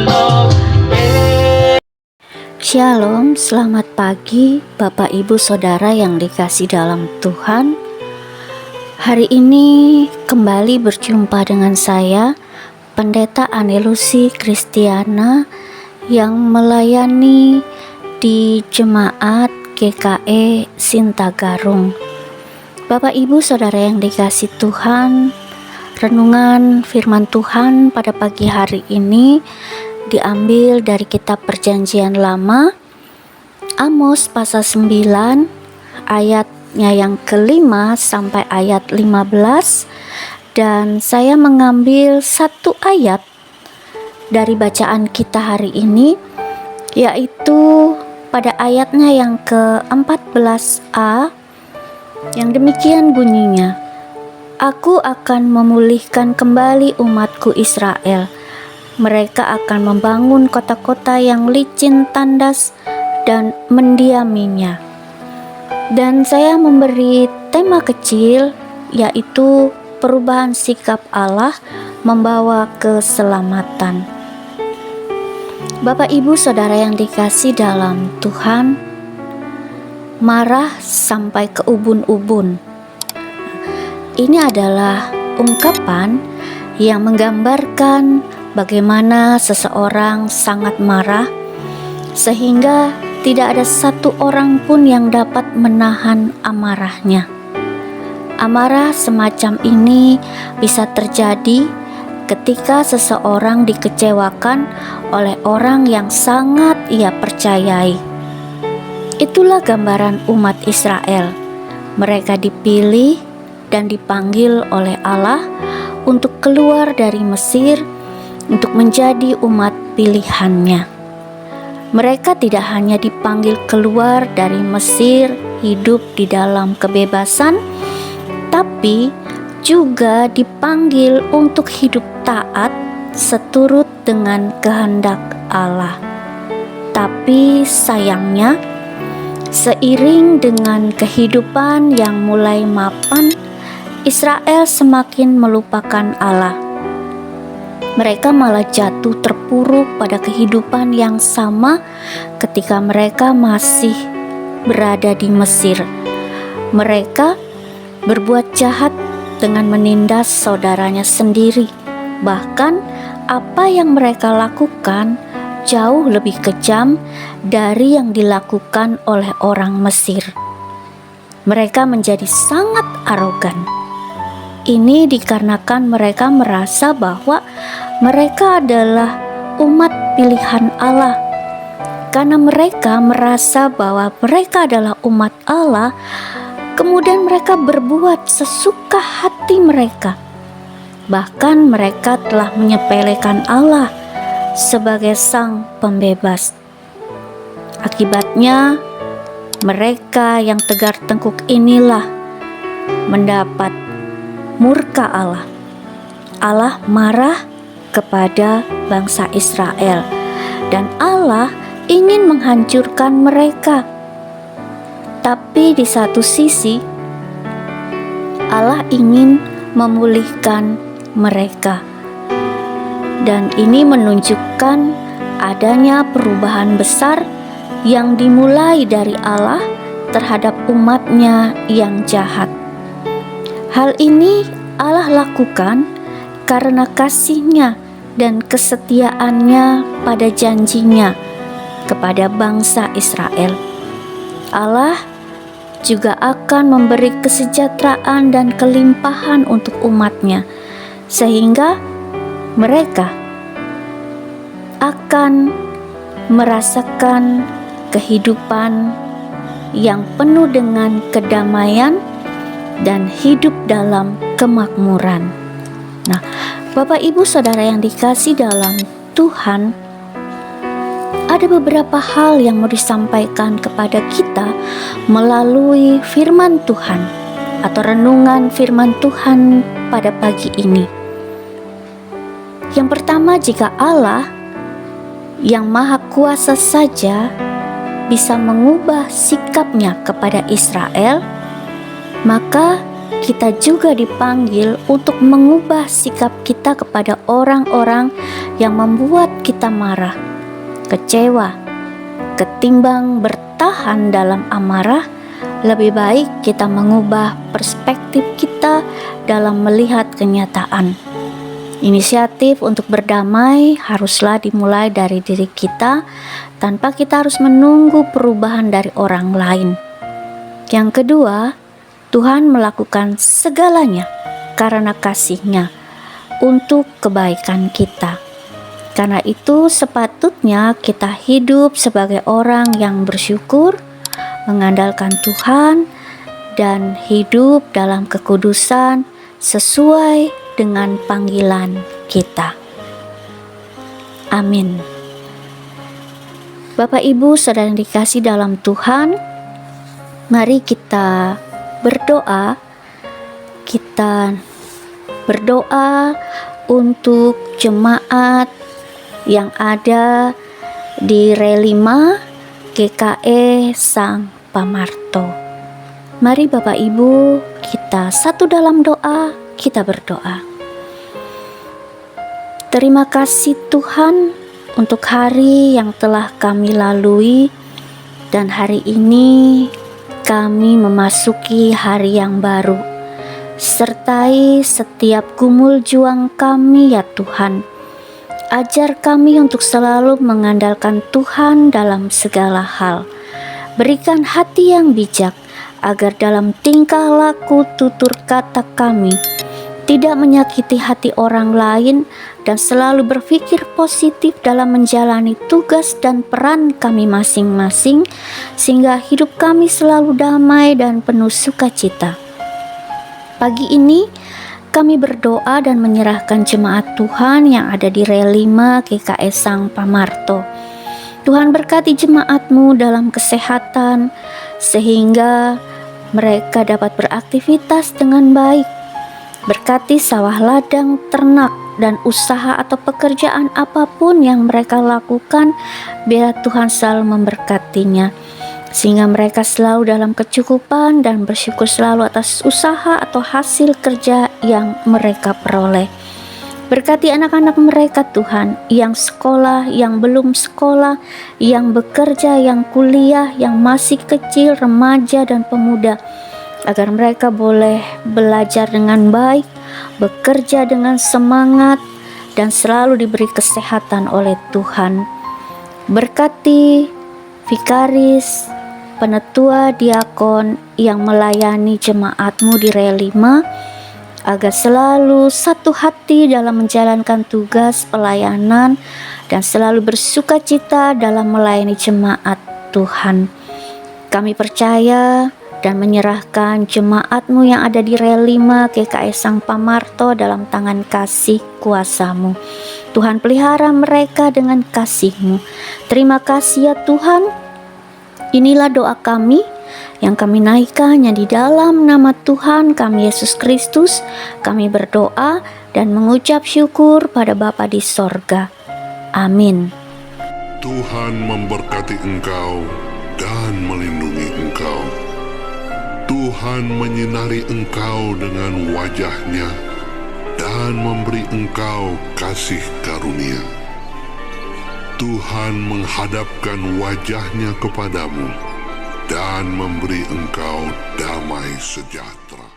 love. Shalom, selamat pagi Bapak Ibu Saudara yang dikasih dalam Tuhan. Hari ini kembali berjumpa dengan saya, Pendeta Anelusi Kristiana, yang melayani di Jemaat GKE Sintagarung. Bapak Ibu Saudara yang dikasih Tuhan, renungan firman Tuhan pada pagi hari ini diambil dari kitab Perjanjian Lama, Amos pasal 9 ayatnya yang kelima sampai ayat 15, dan saya mengambil satu ayat dari bacaan kita hari ini, yaitu pada ayatnya yang ke-14a, yang demikian bunyinya: Aku akan memulihkan kembali umatku Israel. Mereka akan membangun kota-kota yang licin tandas dan mendiaminya. Dan saya memberi tema kecil, yaitu perubahan sikap Allah membawa keselamatan. Bapak Ibu Saudara yang dikasih dalam Tuhan, marah sampai ke ubun-ubun. Ini adalah ungkapan yang menggambarkan bagaimana seseorang sangat marah sehingga tidak ada satu orang pun yang dapat menahan amarahnya. Amarah semacam ini bisa terjadi ketika seseorang dikecewakan oleh orang yang sangat ia percayai. Itulah gambaran umat Israel. Mereka dipilih dan dipanggil oleh Allah untuk keluar dari Mesir, untuk menjadi umat pilihannya. Mereka tidak hanya dipanggil keluar dari Mesir, hidup di dalam kebebasan, tapi juga dipanggil untuk hidup taat seturut dengan kehendak Allah. Tapi sayangnya, seiring dengan kehidupan yang mulai mapan, Israel semakin melupakan Allah. Mereka malah jatuh terpuruk pada kehidupan yang sama ketika mereka masih berada di Mesir. Mereka berbuat jahat dengan menindas saudaranya sendiri. Bahkan apa yang mereka lakukan jauh lebih kejam dari yang dilakukan oleh orang Mesir. Mereka menjadi sangat arogan. Ini dikarenakan mereka merasa bahwa mereka adalah umat pilihan Allah. Karena mereka merasa bahwa mereka adalah umat Allah, kemudian mereka berbuat sesuka hati mereka. Bahkan mereka telah menyepelekan Allah sebagai sang pembebas. Akibatnya, mereka yang tegar tengkuk inilah mendapat murka Allah. Allah marah kepada bangsa Israel, dan Allah ingin menghancurkan mereka. Tapi di satu sisi, Allah ingin memulihkan mereka. Dan ini menunjukkan adanya perubahan besar yang dimulai dari Allah terhadap umatnya yang jahat. Hal ini Allah lakukan karena kasih-Nya dan kesetiaannya pada janjinya kepada bangsa Israel. Allah juga akan memberi kesejahteraan dan kelimpahan untuk umatnya, sehingga mereka akan merasakan kehidupan yang penuh dengan kedamaian dan hidup dalam kemakmuran. Nah, Bapak Ibu Saudara yang dikasih dalam Tuhan, ada beberapa hal yang mau disampaikan kepada kita melalui firman Tuhan atau renungan firman Tuhan pada pagi ini. Yang pertama, jika Allah yang Maha Kuasa saja bisa mengubah sikapnya kepada Israel, maka kita juga dipanggil untuk mengubah sikap kita kepada orang-orang yang membuat kita marah, kecewa. Ketimbang bertahan dalam amarah, lebih baik kita mengubah perspektif kita dalam melihat kenyataan. Inisiatif untuk berdamai haruslah dimulai dari diri kita, tanpa kita harus menunggu perubahan dari orang lain. Yang kedua, Tuhan melakukan segalanya karena kasih-Nya untuk kebaikan kita. Karena itu sepatutnya kita hidup sebagai orang yang bersyukur, mengandalkan Tuhan, dan hidup dalam kekudusan sesuai dengan panggilan kita. Amin. Bapak Ibu Saudara yang dikasih dalam Tuhan, mari kita berdoa. Kita berdoa untuk jemaat yang ada di Relima GKE Sang Pamarto. Mari Bapak Ibu, kita satu dalam doa, kita berdoa. Terima kasih Tuhan untuk hari yang telah kami lalui, dan hari ini kami memasuki hari yang baru. Sertai setiap gumul juang kami ya Tuhan. Ajar kami untuk selalu mengandalkan Tuhan dalam segala hal. Berikan hati yang bijak, agar dalam tingkah laku tutur kata kami tidak menyakiti hati orang lain, dan selalu berpikir positif dalam menjalani tugas dan peran kami masing-masing, sehingga hidup kami selalu damai dan penuh sukacita. Pagi ini kami berdoa dan menyerahkan jemaat Tuhan yang ada di Relima GKE Sang Pamarto. Tuhan berkati jemaat-Mu dalam kesehatan, sehingga mereka dapat beraktivitas dengan baik. Berkati sawah ladang, ternak, dan usaha atau pekerjaan apapun yang mereka lakukan, biar Tuhan selalu memberkatinya, sehingga mereka selalu dalam kecukupan dan bersyukur selalu atas usaha atau hasil kerja yang mereka peroleh. Berkati anak-anak mereka Tuhan, yang sekolah, yang belum sekolah, yang bekerja, yang kuliah, yang masih kecil, remaja dan pemuda, agar mereka boleh belajar dengan baik, bekerja dengan semangat, dan selalu diberi kesehatan oleh Tuhan. Berkati vikaris, penetua, diakon yang melayani jemaat-Mu di Relima, agar selalu satu hati dalam menjalankan tugas pelayanan dan selalu bersukacita dalam melayani jemaat Tuhan. Kami percaya dan menyerahkan jemaat-Mu yang ada di Relima GKE Sang Pamarto dalam tangan kasih kuasa-Mu. Tuhan pelihara mereka dengan kasih-Mu. Terima kasih ya Tuhan. Inilah doa kami yang kami naikkannya di dalam nama Tuhan kami Yesus Kristus. Kami berdoa dan mengucap syukur pada Bapa di sorga. Amin. Tuhan memberkati engkau dan melindungi engkau. Tuhan menyinari engkau dengan wajah-Nya dan memberi engkau kasih karunia. Tuhan menghadapkan wajah-Nya kepadamu dan memberi engkau damai sejahtera.